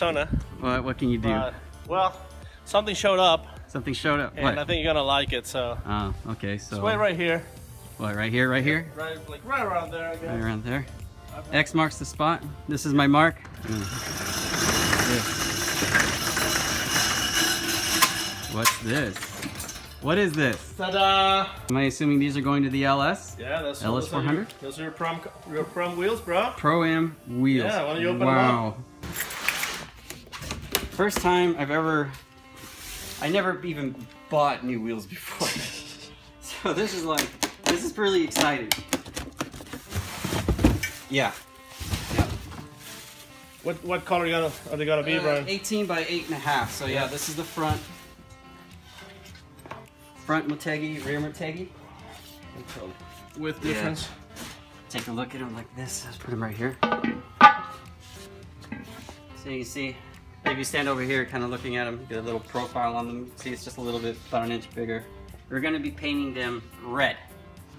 Arizona. What can you do? Well, something showed up. Something showed up. And what? I think you're gonna like it. So. Oh, okay. So. Wait right here. What? Right here? Right here? Right, like right around there. I guess. Right around there. X marks the spot. This is my mark. What's this? What is this? Ta-da! Am I assuming these are going to the LS? Yeah, that's LS 400. Those are your prom wheels, bro. Pro-Am wheels. Yeah, why don't you open them wow. First time I never even bought new wheels before. So this is really exciting. Yeah. What color are they gonna be, Bryan? 18 by 8.5. So yeah, this is the front. Front Motegi, rear Motegi. With difference. Yeah. Take a look at them like this. Let's put them right here. So you can see, if you stand over here, kind of looking at them, get a little profile on them. See, it's just a little bit, about an inch bigger. We're going to be painting them red.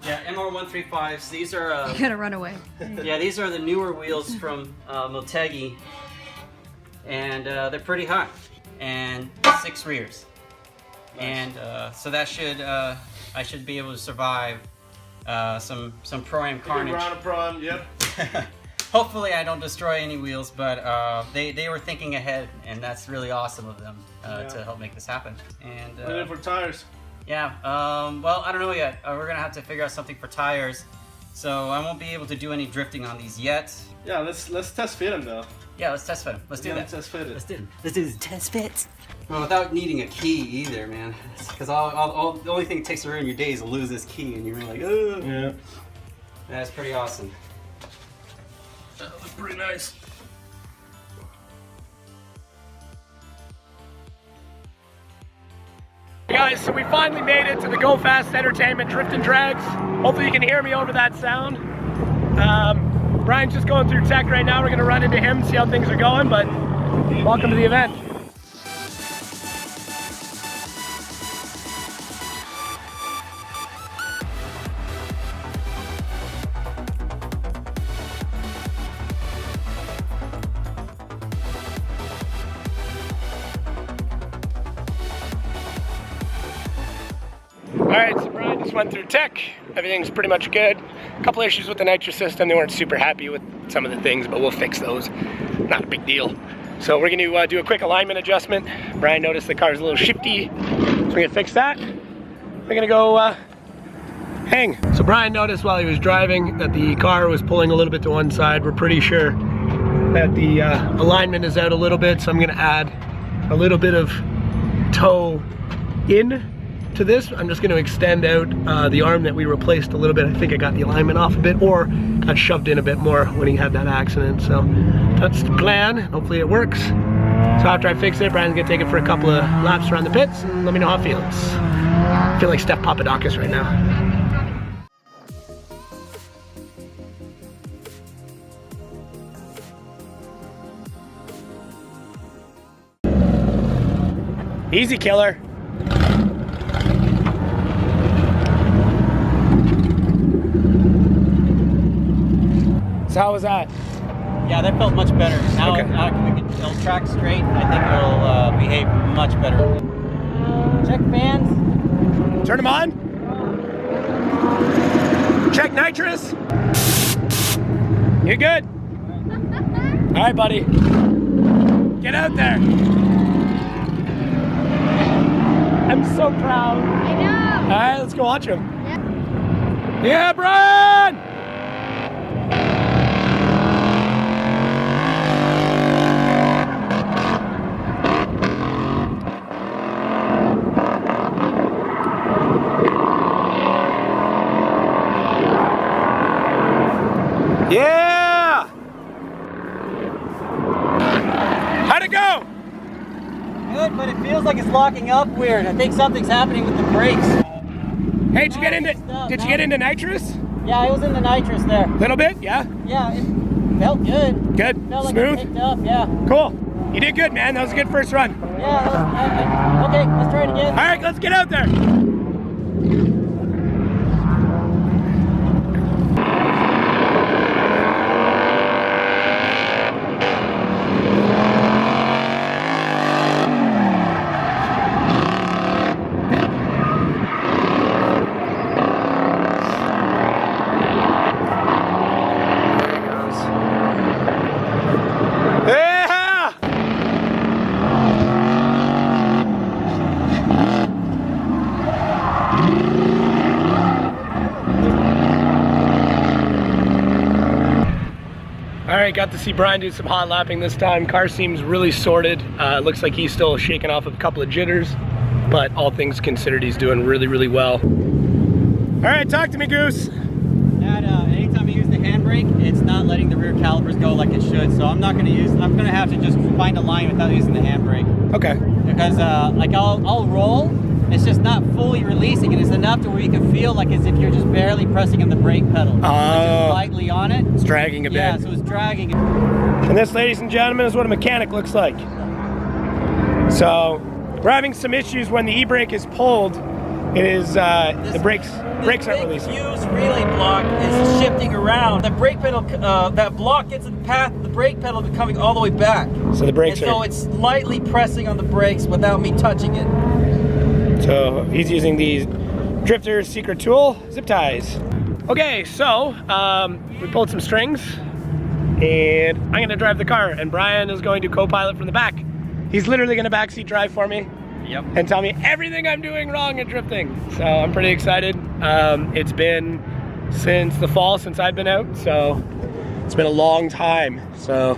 Yeah, MR135s. These are. You're gonna run away. Yeah, these are the newer wheels from Motegi, and they're pretty hot, and 6 rears. Nice. And so that should I should be able to survive some Pro-Am carnage. Pro-Am, yep. Hopefully I don't destroy any wheels, but they were thinking ahead, and that's really awesome of them to help make this happen. And what are they for tires? Yeah, well, I don't know yet. We're gonna have to figure out something for tires, so I won't be able to do any drifting on these yet. Yeah, let's test fit them though. Yeah, let's test fit them. Let's do that. Test fit it. Let's do it. Let's do the test fits. Well, without needing a key either, man. Because the only thing that takes to ruin your day is to lose this key, and you're like, oh. Yeah. That's pretty awesome. That looks pretty nice. Hey guys, so we finally made it to the Go Fast Entertainment Drift and Drags. Hopefully you can hear me over that sound. Bryan's just going through tech right now. We're gonna run into him, see how things are going, but welcome to the event. Alright, so Bryan just went through tech. Everything's pretty much good. A couple issues with the nitrous system. They weren't super happy with some of the things, but we'll fix those. Not a big deal. So we're going to do a quick alignment adjustment. Bryan noticed the car's a little shifty, so we're going to fix that. We're going to go hang. So Bryan noticed while he was driving that the car was pulling a little bit to one side. We're pretty sure that the alignment is out a little bit, so I'm going to add a little bit of toe in to this. I'm just going to extend out the arm that we replaced a little bit. I think I got the alignment off a bit, or got shoved in a bit more when he had that accident. So that's the plan. Hopefully it works. So after I fix it, Bryan's gonna take it for a couple of laps around the pits and let me know how it feels. I feel like Steph Papadakis right now. Easy, killer. So how was that? Yeah, that felt much better. Now, okay. It'll track straight. I think it'll behave much better. Check fans. Turn them on. Check nitrous. You're good. All right, buddy. Get out there. I'm so proud. I know. All right, let's go watch him. Yeah. Yeah, Bryan. Yeah! How'd it go? Good, but it feels like it's locking up weird. I think something's happening with the brakes. Hey, did you get into nitrous? Yeah, I was in the nitrous there. Little bit, yeah? Yeah, it felt good. Good, Felt like smooth? it picked up, yeah. Cool. You did good, man. That was a good first run. Yeah, okay, let's try it again. All right, let's get out there. right, got to see Bryan do some hot lapping this time. Car seems really sorted. It looks like he's still shaking off a couple of jitters, but all things considered, he's doing really, really well. All right, talk to me, Goose. Anytime I use the handbrake, it's not letting the rear calipers go like it should. So I'm gonna have to just find a line without using the handbrake. Okay. Because like I'll roll, it's just not fully releasing, and it's enough to where you can feel like as if you're just barely pressing on the brake pedal. Just lightly on it. It's dragging a bit. Yeah, so it's dragging. And this, ladies and gentlemen, is what a mechanic looks like. So we're having some issues when the e-brake is pulled. It is the brakes aren't releasing. This fused relay block is shifting around. The brake pedal, that block gets in the path. The brake pedal is coming all the way back. So the brakes so it's lightly pressing on the brakes without me touching it. So he's using the Drifter's secret tool, zip ties. Okay, so we pulled some strings, and I'm gonna drive the car, and Bryan is going to co-pilot from the back. He's literally gonna backseat drive for me. Yep. And tell me everything I'm doing wrong in drifting. So I'm pretty excited. It's been since the fall since I've been out, so it's been a long time. So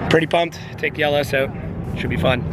pretty pumped. Take the LS out. Should be fun.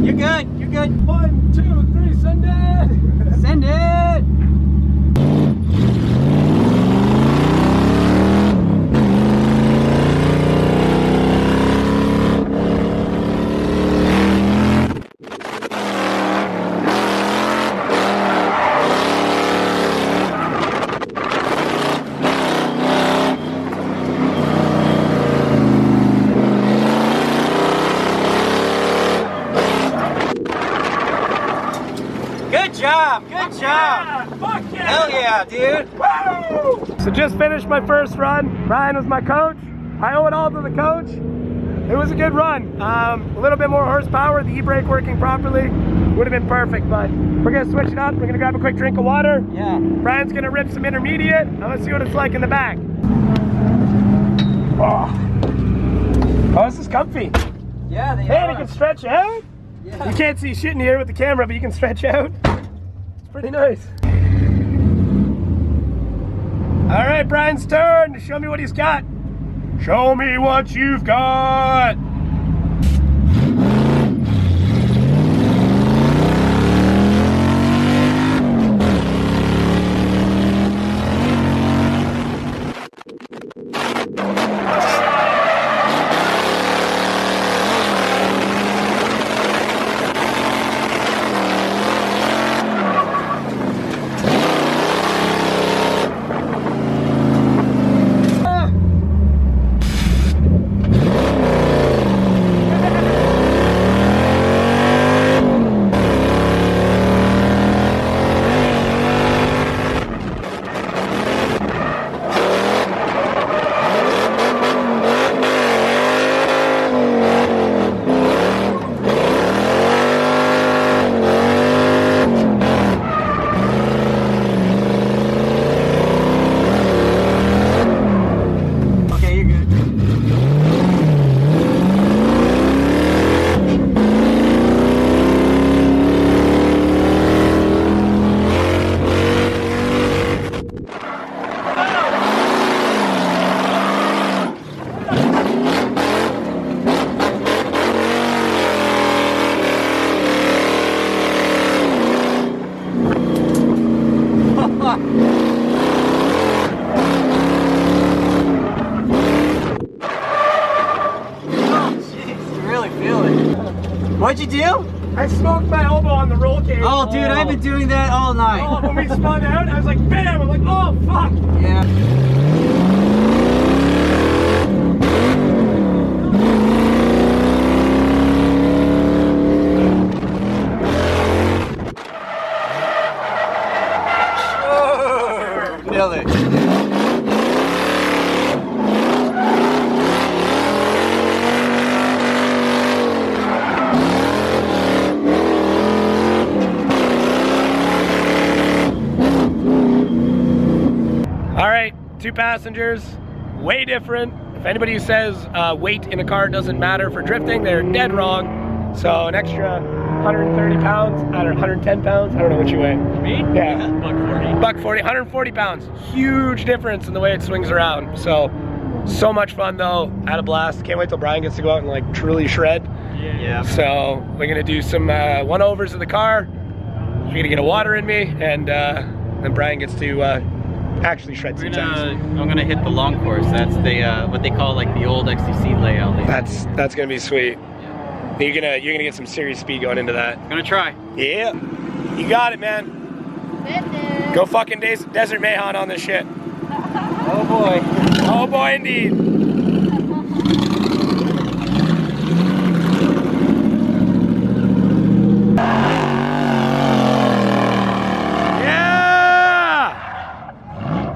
You're good. 1, 2, 3, send it! Send it! Good job! Good job! Fuck yeah! Hell yeah, dude! Woo! So just finished my first run. Bryan was my coach. I owe it all to the coach. It was a good run. A little bit more horsepower, the e-brake working properly would have been perfect, but we're gonna switch it up. We're gonna grab a quick drink of water. Yeah. Bryan's gonna rip some intermediate. I'm gonna see what it's like in the back. Oh, this is comfy. Yeah, they And you can stretch out. Yeah. You can't see shit in here with the camera, but you can stretch out. It's pretty nice. All right, Bryan's turn to show me what he's got. Show me what you've got. What'd you do? I smoked my elbow on the roll cage. Oh, dude, I've been doing that all night. Oh, when we spun out, I was like, bam! I'm like, oh, fuck! Yeah. 2 passengers, way different. If anybody says weight in a car doesn't matter for drifting, they're dead wrong. So an extra 130 pounds, I don't know, 110 pounds, I don't know what you weigh. Me? Yeah. Buck 40. 140 pounds. Huge difference in the way it swings around. So much fun though, had a blast. Can't wait till Brian gets to go out and like truly shred. Yeah. So we're gonna do some one-overs of the car. We're gonna get a water in me, and then Brian gets to actually shred some times. I'm gonna hit the long course. That's the what they call like the old XTC layout. That's gonna be sweet. You're gonna get some serious speed going into that. I'm gonna try. Yeah, you got it, man. Go fucking Desert Mayhan on this shit. Oh boy. Oh boy, indeed.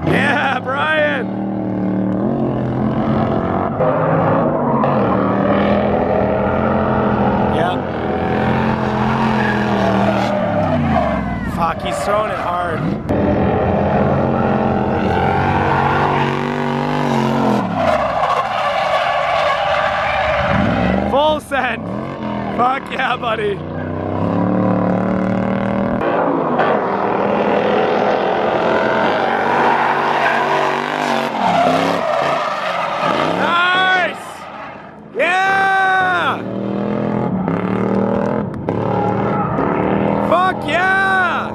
Yeah, Brian. Yep. Fuck, he's throwing it hard. Full send. Fuck yeah, buddy. Nice. Yeah. Fuck yeah.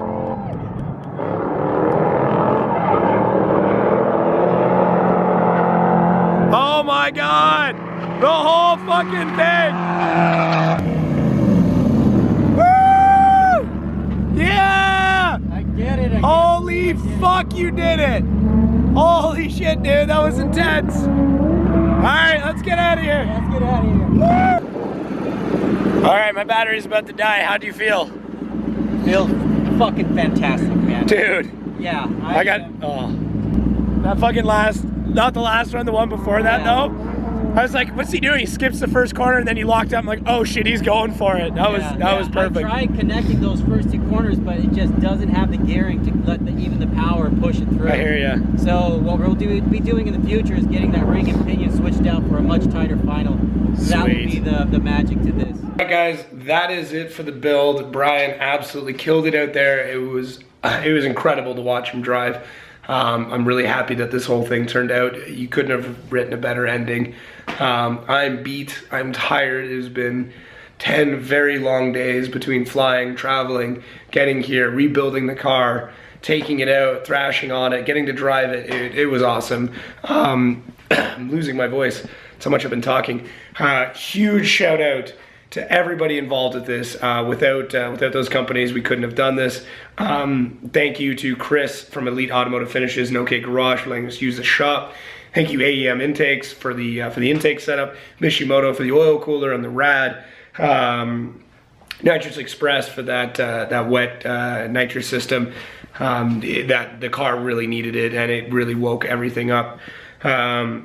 Oh my God. The whole fucking thing! Woo! Yeah! I get it. Holy fuck, you did it! Holy shit, dude, that was intense! Alright, let's get out of here! Let's get out of here. Alright, my battery's about to die. How do you feel? Feel fucking fantastic, man. Dude, Yeah. I got, that fucking not the last one, the one before that though. I was like, what's he doing? He skips the first corner and then he locked up. I'm like, oh shit, he's going for it. That was perfect. I tried connecting those first 2 corners, but it just doesn't have the gearing to let even the power push it through. I hear ya. So what we'll be doing in the future is getting that ring and pinion switched out for a much tighter final. That would be the magic to this. Alright guys, that is it for the build. Brian absolutely killed it out there. It was incredible to watch him drive. I'm really happy that this whole thing turned out. You couldn't have written a better ending. I'm beat, I'm tired. It has been 10 very long days between flying, traveling, getting here, rebuilding the car, taking it out, thrashing on it, getting to drive it. It was awesome. I'm losing my voice. So much I've been talking. Huge shout out to everybody involved with this. Without those companies, we couldn't have done this. Thank you to Chris from Elite Automotive Finishes and OK Garage for letting us use the shop. Thank you AEM Intakes for the intake setup. Mishimoto for the oil cooler and the rad. Nitrous Express for that wet nitrous system. That the car really needed it, and it really woke everything up. I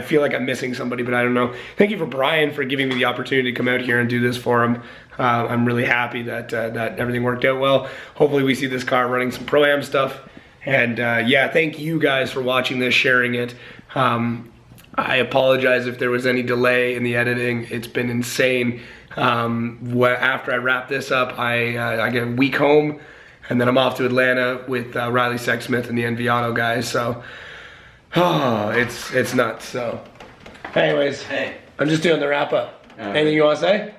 feel like I'm missing somebody, but I don't know. Thank you for Brian for giving me the opportunity to come out here and do this for him. I'm really happy that that everything worked out well. Hopefully we see this car running some Pro-Am stuff. And yeah, thank you guys for watching this, sharing it. I apologize if there was any delay in the editing. It's been insane. After I wrap this up, I get a week home, and then I'm off to Atlanta with Riley Sexsmith and the Enviado guys. So, it's nuts. So, anyways, Hey. I'm just doing the wrap up. Anything you want to say?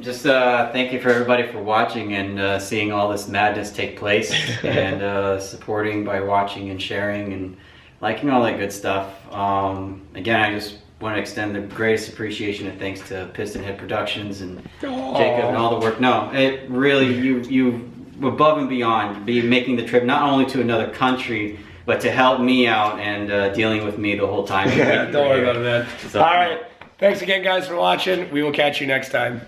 Just thank you for everybody for watching and seeing all this madness take place and supporting by watching and sharing and liking all that good stuff. Again, I just want to extend the greatest appreciation and thanks to Piston Head Productions and Jacob and all the work. No, it really, you above and beyond making the trip not only to another country, but to help me out and dealing with me the whole time. Yeah, don't worry about it, man. So, all right. Thanks again, guys, for watching. We will catch you next time.